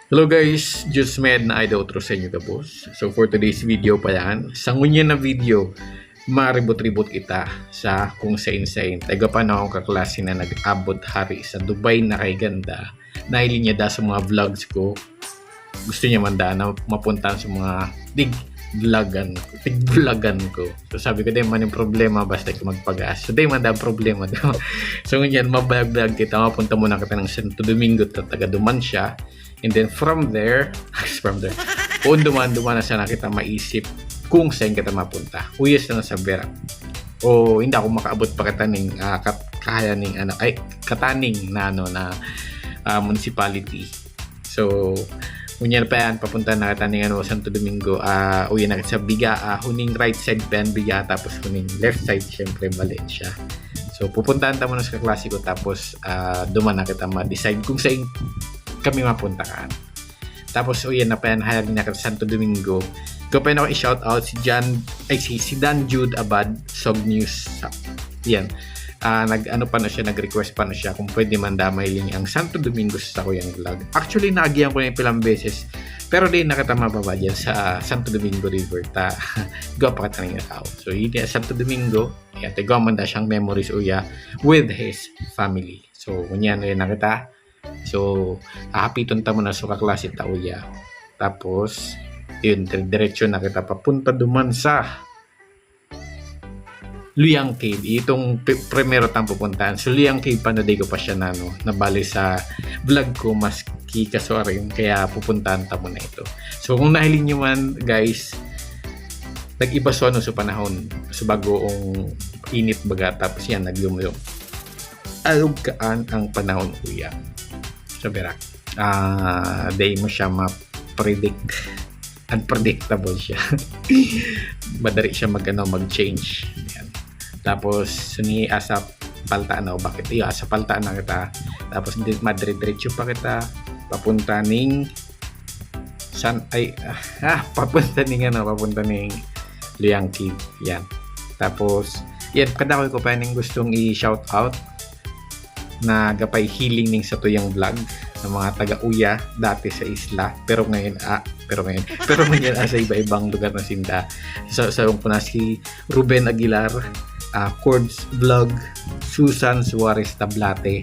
Hello guys, Just Med na ay outro sa inyo boss. So for today's video pa yan, sa ngunyan na video, maribot-ribot kita sa kung sain-sain. Taga pa na akong kaklase na nag-abot hari sa Dubai na kay ganda. Nahili niya da sa mga vlogs ko. Gusto niya man da na mapuntahan sa mga tig-vlogan ko. So sabi ko, man yung problema basta ko magpagas. So man da problema. So ngunyan, mabalag kita, mapunta muna kita ng Santo Domingo, taga Duman siya. And then from there, kung duman na siya na kita maisip kung saan kita mapunta. Uyas na sa Vera. O hindi ako makaabot pa kataning kataning na municipality. So unyan pa yan, papunta na kataning Santo Domingo. Uyan na sa Biga, huning right side pa yan, Biga, tapos huning left side, syempre Valencia. So pupuntahan ta muna sa klasiko, tapos duman na kita ma-decide kung saan kami mapuntahan. Tapos uyan na pa yan, hayag na kita Santo Domingo. Ko pa ako i-shout out si Dan Jude Abad, Sog News. Yan. Nag-request pa na siya kung pwede man damay link ang Santo Domingo sa kuyang vlog. Actually, naagihan ko na yung pilang beses. Pero di nakita mababa dyan sa Santo Domingo River. Gawa pa ka taning tao. So, hindi Santo Domingo. Yan, gawa man na siyang memories uya with his family. So, kunyan yun nakita. So, hapiton ta mo na sa kaklase ta uya. Tapos, yun, diretso na kita papunta duman sa Luyang Cave. Itong primero tang pupuntahan. So, Luyang Cave pa na di ko pa siya nabali sa vlog ko, maski kasuarin. Kaya pupuntahan ta mo na ito. So, kung nahiling nyo man, guys, nag-iba sa panahon. So, bagoong init baga. Tapos yan, nagyumulong. Alugkaan ang panahon kuya. So, berak. Day mo siya ma-predict. Unpredictable siya. Madari siya mag-change. Yan. Tapos, suni asa paltaan ako. Bakit? Iyo, asa paltaan na kita. Tapos, madre-diretso pa kita. Papunta ning papunta ning Luyang Cave. Yan. Tapos, yan, kada ko pa ning gustong i-shout out na gapay healing ning sa tuyang vlog ng mga taga-uya dati sa isla, pero ngayon sa iba-ibang lugar na sinda. So ko na si Ruben Aguilar, Cords Vlog, Susan Suarez Tablate,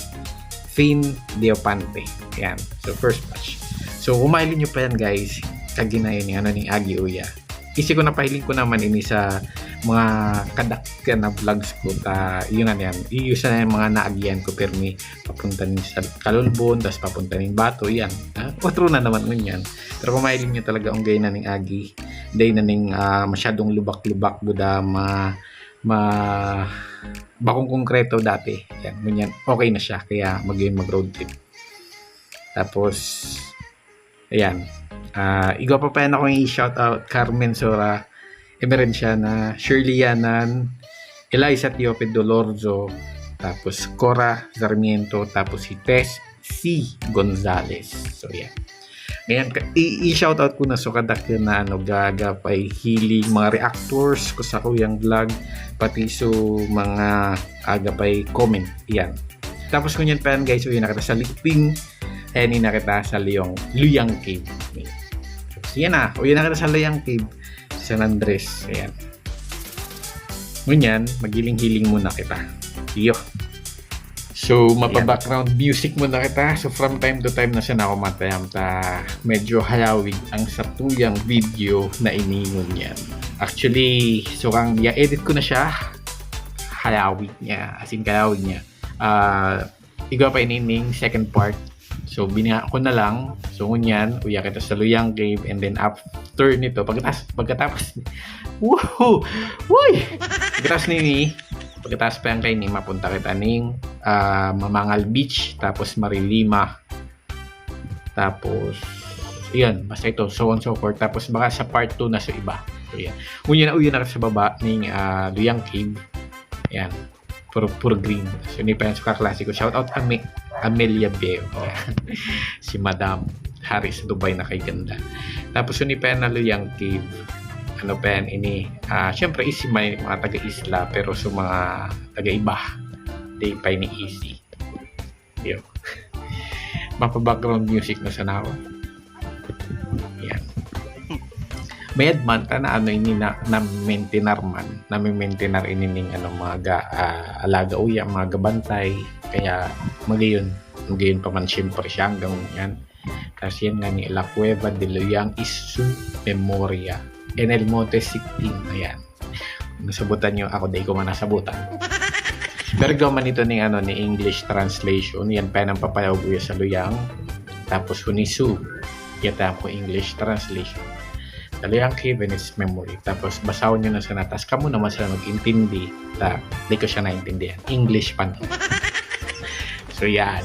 Finn Diopante. Yan. So first batch. So umailin nyo pa yan guys, kaginayon ni Agi Uya. Kasi ko napahiling ko naman ini sa mga kadakka na vlogs ko, yun na yan, iusa na yung mga naagian ko, permi papunta rin sa Kalulbon, tapos papunta rin Bato, yan, otro na naman nun yan. Pero kung mahiling nyo talaga ang gay na ning Agi, day na ning masyadong lubak-lubak, buda bakong konkreto dati, yan, ganyan, okay na siya, kaya mag-road trip. Tapos ayan, igaw pa yan ako yung i-shout out Carmen Sora Emerenciana, Shirley Yanan, Eliza Tiope Dolorzo, tapos Cora Sarmiento, tapos si Tess C. Gonzales. So yan. Ngayon, i-shoutout ko na so kadak na gagapay healing mga reactors ko sa kuyang vlog, pati so mga agapay comment. Yan. Tapos kung yan pa yan guys, yun nakita sa Liping, ni nakita sa Luyang Cave. So yan na, yun nakita sa Luyang Cave, San Andres. Ayan. Ngunyan, magiling-hiling muna kita. Iyo. So, mapa-background music muna kita. So, from time to time na siya na ako matayam medyo halawig ang satuyang video na iningon yan. Actually, so kang edit ko na siya, halawig niya. As in, kalawig niya. Igaw pa inining second part. So, biniha ko na lang. So, ngunyan, uya kita sa Luyang Cave. And then, after nito, pagkatapos woohoo! Uy! Pagkatapos pa yan kayo ni, mapunta kita ning Mamangal Beach. Tapos, Marilima. Tapos, yun. Basta ito. So on, so forth. Tapos, baka sa part 2 na sa iba. So, yan. Uya na sa baba ning Luyang Cave. Yan. Puro green. So, hindi pa yan sa kaklase ko. Shout out Amelia Beo. Si Madam Harris sa Dubai na kay ganda. Tapos yun pa yan na Luyang Cave. Ano pa yan ini? Siyempre easy may mga taga-isla, pero sa mga taga-iba, di pa ni easy. Yo. Mapa-background music na sana ako. Yan. Bayad man ta na ano ini na maintenar man, na maintenar ini ning ano mga alaga uya, mga gabantay, kaya magayon pa man siyempre siya hanggang yan. Kasi yan nga ni La Cueva de Loyang is su memoria en el Monte Sictin. Ayan, nasabutan nyo ako, dahil ko man nasabutan. Pero gaman ito ni ano ni English translation, yan pa nang papayag uya sa Loyang, tapos hunisu yata ko English translation. Loyang Cave and its memory. Tapos basahon nyo na sa natas. Kamu naman sila mag-intindi. Di ko siya naintindihan. English pa. So yan.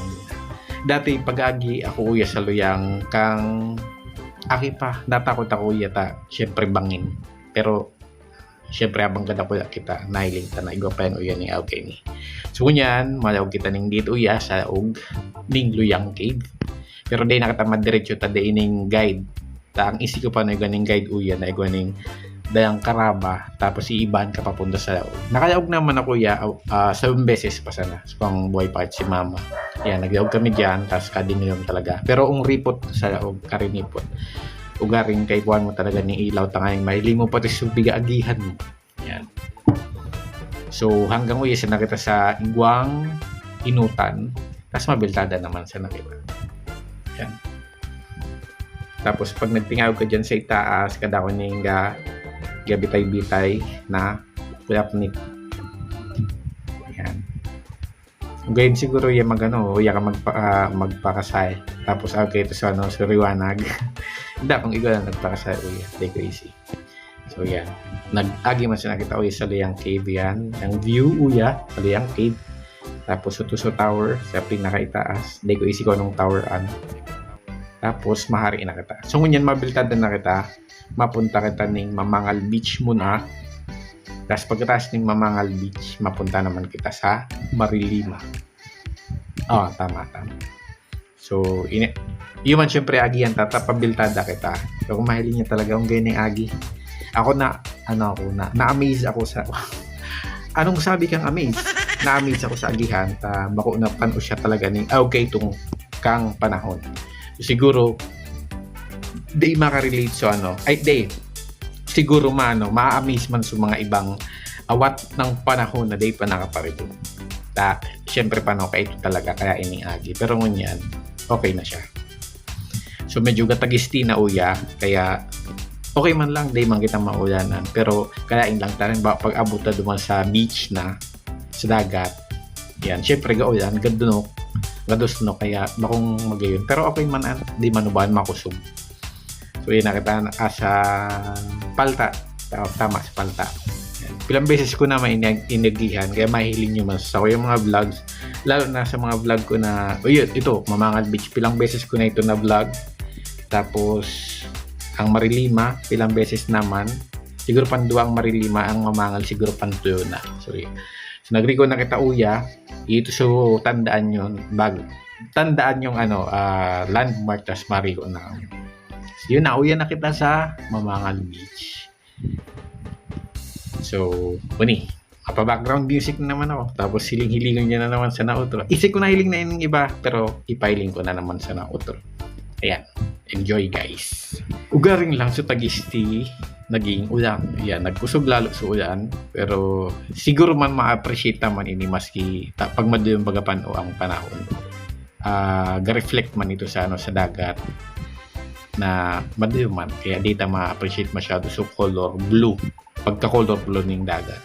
Dati pag-agi ako uya sa Loyang kang aki pa. Natakot ako uya ta. Siyempre bangin. Pero siyempre abang ganda ko kita. Nahiling ta na. Igwa pa yan uya ni okay ni. So kunyan. Malawag kita ning dito uya sa ug ning Loyang Cave. Pero di nakatamad diretso ta di ining guide. Ang isi ko pa na ganing guide uya na ganing dayang karaba tapos iibahan ka papunta sa laog. Nakalaog naman ako ya 7 beses pa sana sa pang buhay pa si mama. Yan, naglaog kami diyan tapos kadingilom talaga. Pero ang ripot sa laog, karinipot. Ugaring kay kuan mo talaga ni ilaw tangayang mahiling mo pati subiga agihan mo. Yan. So hanggang uya sa nakita sa Igwang Inutan, tapos mabiltada naman sa nakita. Yan. Tapos pag nagtingaw ka dyan sa itaas, kada ko ning gabitay-bitay na kulap ni. Yan. Ngayon siguro yung magano, ya ka magpakasay. Tapos okay ito sa ano, sa Riwanag. Hindi kung ikaw lang nagpakasay uya, take ko easy. So yan. Nag-agi man siya nakita uya sa Loyang Cave yan. Ang view uya sa Loyang Cave. Tapos Utuso Tower sa pinakaitaas. Take ko easy ko nung tower an. Tapos mahari na kita. So ngunyan mabiltada na kita, mapunta kita ning Mamangal Beach muna. Tapos pagkatapos ning Mamangal Beach, mapunta naman kita sa Marilima. Tama. So yun man syempre agi yan pabiltada kita. So kung mahiling niya talaga ang ganyan agi. Ako na-amaze ako sa anong sabi kang amaze? Na-amaze ako sa agihan makunapan o siya talaga ning okay itong kang panahon. Siguro di makarelate so siguro ma-amaze man sa mga ibang awat ng panahon na di pa nakaparito. Siyempre kay ito talaga kaya iniagi. Pero ngunyan, okay na siya. So medyo gatagisti na uya, kaya okay man lang, di man kitang maulanan. Pero kayain lang tayo pag abot na duman sa beach na, sa dagat. Yan, siyempre gaulan, gadunok. Gados no kaya bakong magayon pero okay man di manubahan makusog. So yun nakita sa palta, tama sa palta. Yan. Pilang beses ko na inagihan kaya mahiling nyo mas sa yung mga vlogs, lalo na sa mga vlog ko na ito Mamangal Beach, pilang beses ko na ito na vlog. Tapos ang Marilima pilang beses naman, siguro panduang Marilima, ang Mamangal siguro pantuyo na. Sorry. So nagrigo na kita uya ito, so tandaan yung landmark tas marigo na. So, yun na uya na kita sa Mamangal Beach. So buni background music na naman ako, tapos hiling-hilingan niya na naman sa na-outro. Isip ko na hiling na yung iba pero ipailing ko na naman sa na-outro. Ayan, enjoy guys. Ugaring lang sa Tagisti naging ulan. Yan, nagkusog lalo sa ulan. Pero siguro man ma-appreciate naman ini maski pag maduyong bagapan o ang panahon. Ga-reflect man ito sa sa dagat na maduyong man. Kaya dito ma-appreciate masyado so color blue. Pagka-color blue ng dagat.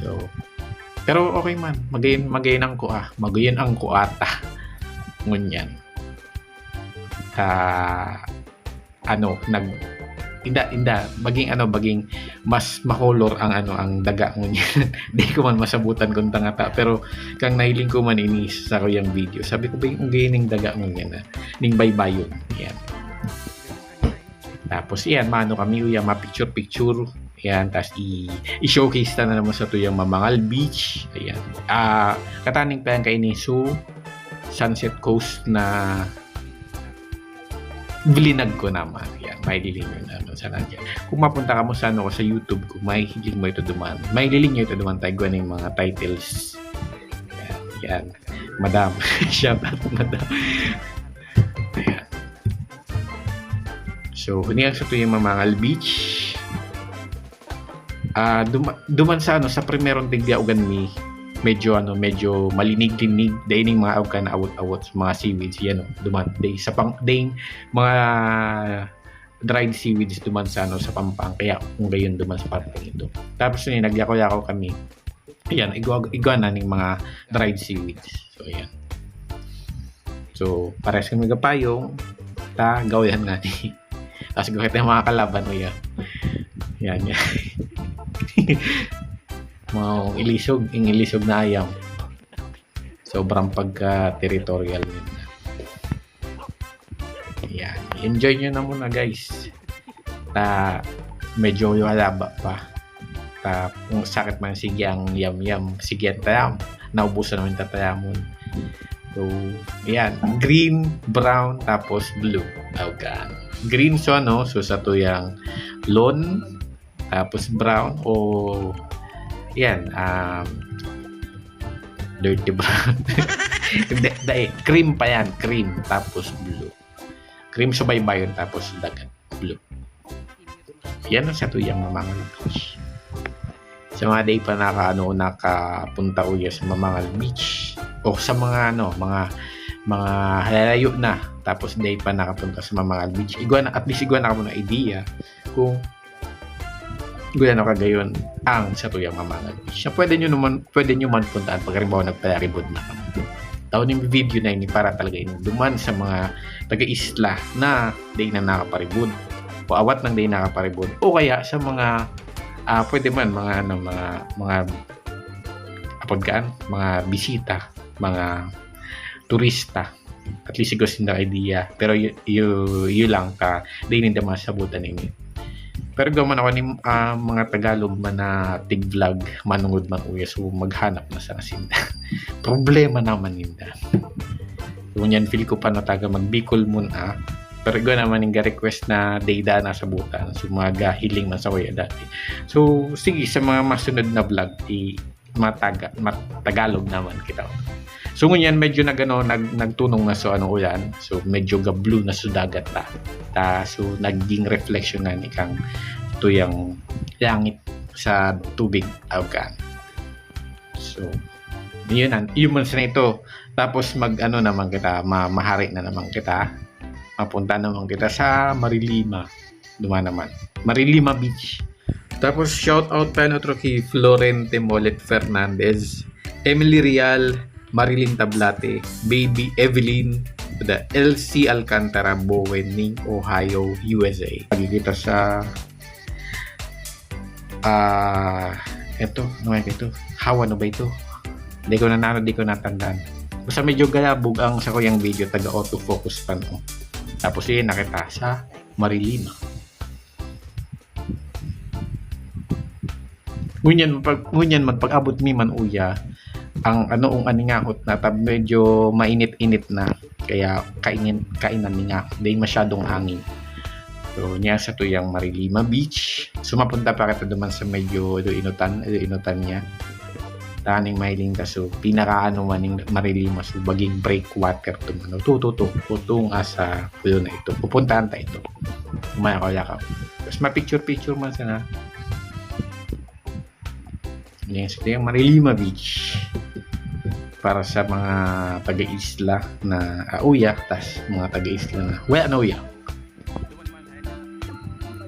So, pero okay man. Magayin ang kuha. Magayin ang kuata. Ngunyan. Baging mas makolor ang daga mo niya. Di ko man masabutan kung tangata, pero kang nahiling ko man inis sa ko yung video, sabi ko baging ning daga mo niya na ning baybayon yan. Tapos yan mano kami uya ma-picture yan, tas i-showcase na naman sa tuyang Mamangal Beach. Ayan, kataning pa yan kay ni Sunset Coast na bilinag ko naman. Yan, mahiling nyo naman sa nandiyan. Kung mapunta ka mo sa sa YouTube ko, mahiling mo ito duman. Mahiling nyo ito duman tayo ng mga titles. Yan. Madam. Shout out, madam. Ayan. So huniang sa to yung Mamangal Beach. Duman sa sa primerong tigya ugan mi medyo malinig-linig dahil mga awkan awot-awot sa mga seaweeds yan duman day sa mga dried seaweeds duman sa sa Pampang, kaya kung gayon duman sa parting ito. Tapos yun nagyako-yako kami, ayan, iguana ning mga dried seaweeds. So ayan, so pares kami gapayong gawyan nga ni tapos gawin yung mga kalaban o yan yan mga ilisog na ayam, sobrang pagka-territorial nila. Yan, enjoy nyo na muna guys. Medyo yung alaba pa. Kung sakit man sigyang yam sigyan tayam, naubusan namin tatayamon. So yan, green, brown, tapos blue. Okay. Green so so sa tuyang lawn, tapos brown o yan, dirty brown. Cream pa yan, cream tapos blue. Cream sa baybayon tapos dagat blue. Yan ang sa tuyang Mamangal Beach. Sa mga day pa nakapunta uya sa Mamangal Beach o sa mga mga halayo na tapos day pa nakapunta sa Mamangal Beach, at least iguana ako ng idea kung gano'n kagayon ang sa tuyang Mamangal Beach. Pwede nyo man puntaan pag rimbaw nagpayaribod na kami. Taon yung video na ini para talaga duman sa mga taga-isla na day na nakaparibod o awat ng day nakaparibod o kaya sa mga pwede man mga mga bisita, mga turista, at least siguro sinda idea, pero you lang day ninda masabutan ini. Pero gaman ako ni mga Tagalog man na tig-vlog manungod man uya, so maghanap na sa asinda. Problema naman ninda. Kung yan feel ko pa na taga magbikol muna, pero gano'n naman yung request na dayda na sa butan, so mga hiling man sa waya dati. So sige, sa mga masunod na vlog Tagalog naman kita. So ngunyan medyo nagtunong na so ulan, so medyo blue na so dagat so naging reflection nga ni kang tuyang langit sa tubig awkan. So yun man sa ito. Tapos naman kita, mahari na naman kita, mapunta naman kita sa Marilima, naman Marilima Beach. Tapos shout out pa kay Florente Molet Fernandez, Emily Rial, Marilyn Tablate, Baby Evelyn, the LC Alcantara, Bowening, Ohio, USA. Pagkikita sa ito, Hawa ba ito? Di ko natandaan. Basta medyo galabog ang sa kuyang video, taga autofocus pa no. Tapos yun nakita sa Marilima. Ngunyan magpag-abot mi man uya ang aningakot na medyo mainit-init na, kaya kainan niya dahil masyadong hangin. So niya sa tuyang Marilima Beach, sumapunta pa kita duman sa medyo inutan niya taning mahiling ka, so pinaka maning Marilima, so baging breakwater tutong asa puyo na ito, pupuntahan ta ito kumaya ko yakap, tapos ma-picture man sana. Yan sa tuyang Marilima Beach para sa mga taga-isla na uya, tas mga taga-isla na uya.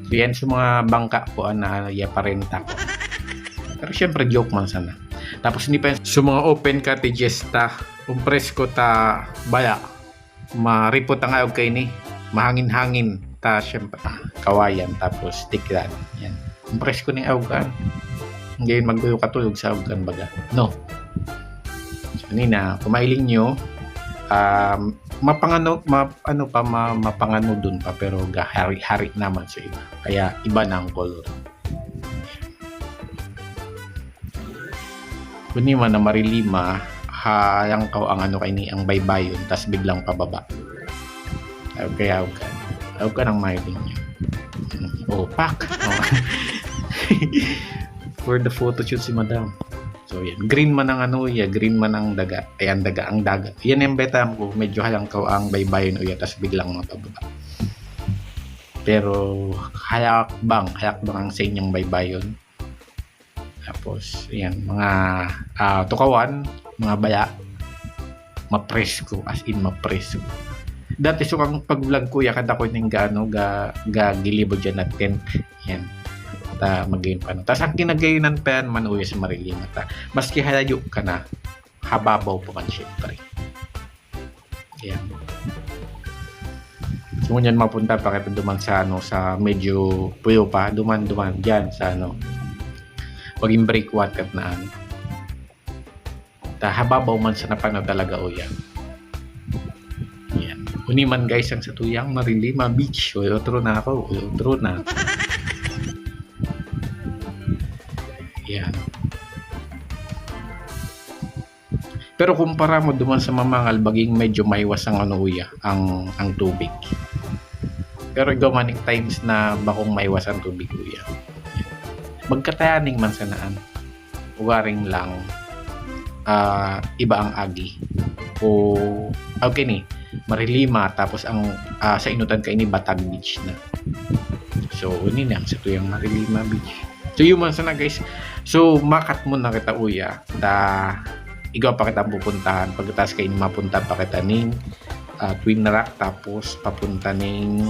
So yan sa mga bangka po na parenta ko. Pero syempre joke man sana. Tapos hindi pa sa mga open cottages umpres ko baya maripot ang ayog kay ni mahangin-hangin syempre kawayan tapos tiklan. Yan. Umpres ko ni ayogan. Ngayon magbuyo katulog sa ayogan baga. No. Kanina, kumailing nyo, mapangano dun pa, pero hari-hari naman sa iba. Kaya iba na ang color. Kuni man na Marilima, hayang ka ang ang baybayon, tas biglang pababa. Kaya huwag ka ng mailing nyo. Pak! For the photoshoot si Madam. So yan, green man ang green man ang daga. Ayan, ang daga. Yan yung betam ko, medyo halang ka ang baybayon uya, tas biglang mapababa. Pero hayakbang ang sa inyong baybayon. Tapos yan, mga tukawan, mga baya, mapresko, as in mapresko. Dati so kang pag-vlog kuya kada ko ning gilibod dyan na tent. Yan. Ta magayon pa no. Tas ang kinagayonan pa yan man uya sa Marilima ta. Maski halayo ka na, hababaw pa man syempre. Yan. So ngunyan mapunta pa kita duman sa sa medyo puyo pa, duman diyan sa paging breakwater na ta hababaw man sa napano talaga uya. Yan. Uniman guys ang sa tuyang Marilima Beach. Outro na ako. Outro na. Yan. Pero kumpara mo duman sa Mamangal, baging medyo maiwas ang uya, ang tubig. Pero gamaning times na bakong maiwas ang tubig uya. Magkatayaning man sanaan. Ugaring lang iba ang agi. O okay ni Marilima tapos ang sa inutan kay ni Batag Beach na. So uni na sa tuyang Marilima Beach. So yun man sana guys. So makat mo na kita uya ta igaw pa kita pupuntahan pagkatapos kay ni mapunta pa kita ning Twin Rock tapos papunta ning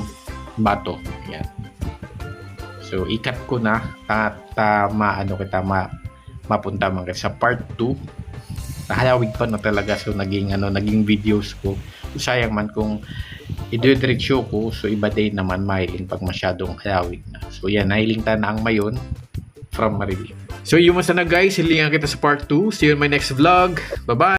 Bato. Yan. So ikat ko na at mapunta man sa part 2. Nahalawig pa na talaga so naging videos ko. Sayang man kung idediretso ko so iba din naman mahiling pag masyadong halawig na. So yan, nahiling ta na ang mayon from Marilima. So yun man sana guys, hilingan kita sa part 2. See you in my next vlog. Bye bye.